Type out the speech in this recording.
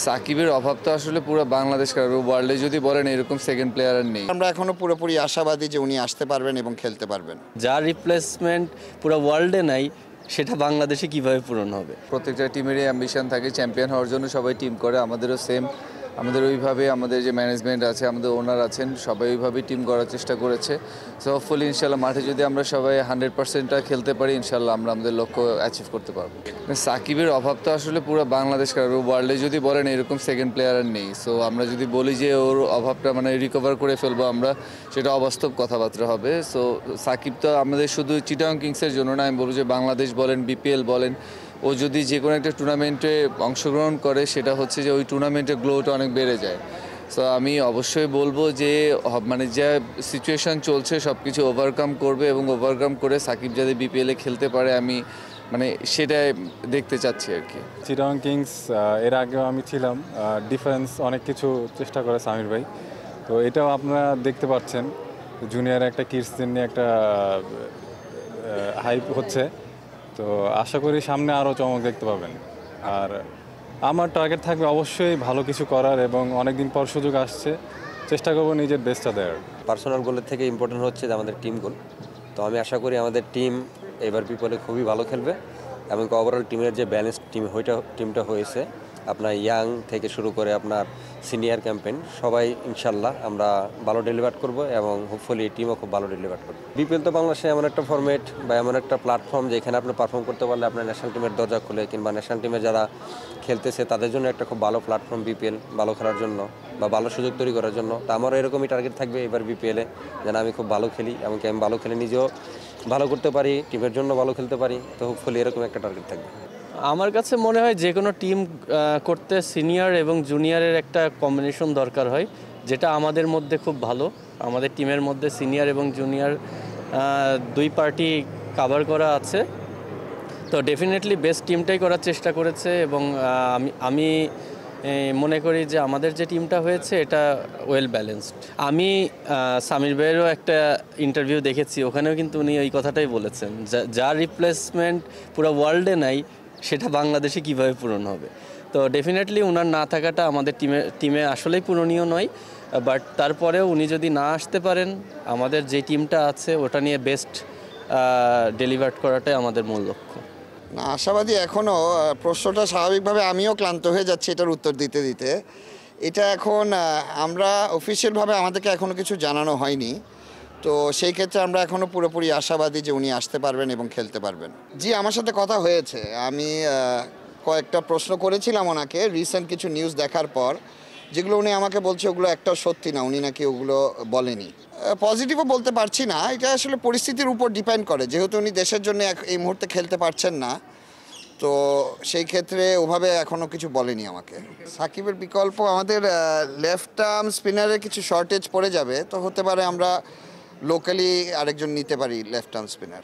সাকিবের অভাব তো আসলে পুরো বাংলাদেশ কারণ ওয়ার্ল্ডে যদি বলেন এরকম সেকেন্ড প্লেয়ার আর নেই। আমরা এখনো পুরোপুরি আশাবাদী যে উনি আসতে পারবেন এবং খেলতে পারবেন। যার রিপ্লেসমেন্ট পুরো ওয়ার্ল্ডে নাই সেটা বাংলাদেশে কিভাবে পূরণ হবে? প্রত্যেকটা টিমেরই অ্যাম্বিশন থাকে চ্যাম্পিয়ন হওয়ার জন্য, সবাই টিম করে, আমাদেরও সেম। আমাদের ওইভাবে আমাদের যে ম্যানেজমেন্ট আছে, আমাদের ওনার আছেন, সবাই ওইভাবেই টিম করার চেষ্টা করেছে। সো হোপফুলি ইনশাল্লাহ মাঠে যদি আমরা সবাই 100%টা খেলতে পারি, ইনশাল্লাহ আমরা আমাদের লক্ষ্য অ্যাচিভ করতে পারবো। সাকিবের অভাব তো আসলে পুরো বাংলাদেশ কারণ ওয়ার্ল্ডে যদি বলেন এরকম সেকেন্ড প্লেয়ার আর নেই। সো আমরা যদি বলি যে ওর অভাবটা রিকভার করে ফেলবো আমরা, সেটা অবাস্তব কথাবার্তা হবে। সো সাকিব তো আমাদের শুধু চিটাগং কিংসের জন্য না, আমি বলবো যে বাংলাদেশ বলেন, বিপিএল বলেন, ও যদি যে কোনো একটা টুর্নামেন্টে অংশগ্রহণ করে সেটা হচ্ছে যে ওই টুর্নামেন্টের গ্লোটা অনেক বেড়ে যায়। সো আমি অবশ্যই বলবো যে যা সিচুয়েশান চলছে সব কিছু ওভারকাম করবে এবং ওভারকাম করে সাকিব যাতে বিপিএলে খেলতে পারে, আমি সেটাই দেখতে চাচ্ছি আর কি। চিটাগং কিংস এর আগেও আমি ছিলাম, ডিফেন্স অনেক কিছু চেষ্টা করে সামির ভাই, তো এটাও আপনারা দেখতে পাচ্ছেন। জুনিয়র একটা কিডসদের নিয়ে একটা হাইপ হচ্ছে, তো আশা করি সামনে আরও চমক দেখতে পাবেন। আর আমার টার্গেট থাকবে অবশ্যই ভালো কিছু করার, এবং অনেকদিন পর সুযোগ আসছে, চেষ্টা করবো নিজের বেস্টটা দেওয়ার। পার্সোনাল গোলের থেকে ইম্পর্টেন্ট হচ্ছে যে আমাদের টিম গোল। তো আমি আশা করি আমাদের টিম এবার বিপলে খুবই ভালো খেলবে, এবং ওভারঅল টিমের যে ব্যালেন্স টিমটা হয়েছে, আপনার ইয়াং থেকে শুরু করে আপনার সিনিয়র ক্যাম্পেইন সবাই ইনশাল্লাহ আমরা ভালো ডেলিভার করব, এবং হোপফুলি টিমও খুব ভালো ডেলিভার করবে। বিপিএল তো বাংলাদেশে এমন একটা ফরম্যাট বা এমন একটা প্ল্যাটফর্ম যেখানে আপনি পারফর্ম করতে পারলে আপনার ন্যাশনাল টিমের দরজা খুলে, কিংবা ন্যাশনাল টিমে যারা খেলতেছে তাদের জন্য একটা খুব ভালো প্ল্যাটফর্ম বিপিএল, ভালো খেলার জন্য বা ভালো সুযোগ তৈরি করার জন্য। তো আমারও এরকমই টার্গেট থাকবে এবার বিপিএলে, যেন আমি খুব ভালো খেলি, এমনকি আমি ভালো খেলে নিজেও ভালো করতে পারি, টিমের জন্য ভালো খেলতে পারি। তো হোপফুলি এরকম একটা টার্গেট থাকবে। আমার কাছে মনে হয় যে কোনো টিম করতে সিনিয়র এবং জুনিয়রের একটা কম্বিনেশন দরকার হয়, যেটা আমাদের মধ্যে খুব ভালো। আমাদের টিমের মধ্যে সিনিয়র এবং জুনিয়র দুই পার্টি কাভার করা আছে, তো ডেফিনেটলি বেস্ট টিমটাই করার চেষ্টা করেছে। এবং আমি মনে করি যে আমাদের যে টিমটা হয়েছে এটা ওয়েল ব্যালেন্সড। আমি সামির ভাইয়েরও একটা ইন্টারভিউ দেখেছি, ওখানেও কিন্তু উনি ওই কথাটাই বলেছেন, যার রিপ্লেসমেন্ট পুরো ওয়ার্ল্ডে নাই সেটা বাংলাদেশে কিভাবে পূরণ হবে। তো ডেফিনেটলি ওনার না থাকাটা আমাদের টিমে আসলেই পূরণীয় নয়, বাট তারপরেও উনি যদি না আসতে পারেন, আমাদের যে টিমটা আছে ওটা নিয়ে বেস্ট ডেলিভার করাটাই আমাদের মূল লক্ষ্য। না, আশাবাদী এখনও। প্রশ্নটা স্বাভাবিকভাবে আমিও ক্লান্ত হয়ে যাচ্ছি এটার উত্তর দিতে দিতে। এটা এখন আমরা অফিসিয়ালভাবে আমাদেরকে এখনও কিছু জানানো হয়নি, তো সেই ক্ষেত্রে আমরা এখনও পুরোপুরি আশাবাদী যে উনি আসতে পারবেন এবং খেলতে পারবেন। জি, আমার সাথে কথা হয়েছে। আমি কয়েকটা প্রশ্ন করেছিলাম ওনাকে রিসেন্ট কিছু নিউজ দেখার পর, যেগুলো উনি আমাকে বলছে ওগুলো একটাও সত্যি না, উনি নাকি ওগুলো বলেনি। পজিটিভও বলতে পারছি না, এটা আসলে পরিস্থিতির উপর ডিপেন্ড করে। যেহেতু উনি দেশের জন্য এই মুহূর্তে খেলতে পারছেন না, তো সেই ক্ষেত্রে ওভাবে এখনও কিছু বলেনি আমাকে। সাকিবের বিকল্প আমাদের লেফট আর্ম স্পিনারের কিছু শর্টেজ পড়ে যাবে, তো হতে পারে আমরা লোকালি আরেকজন নিতে পারি লেফট আর্ম স্পিনার।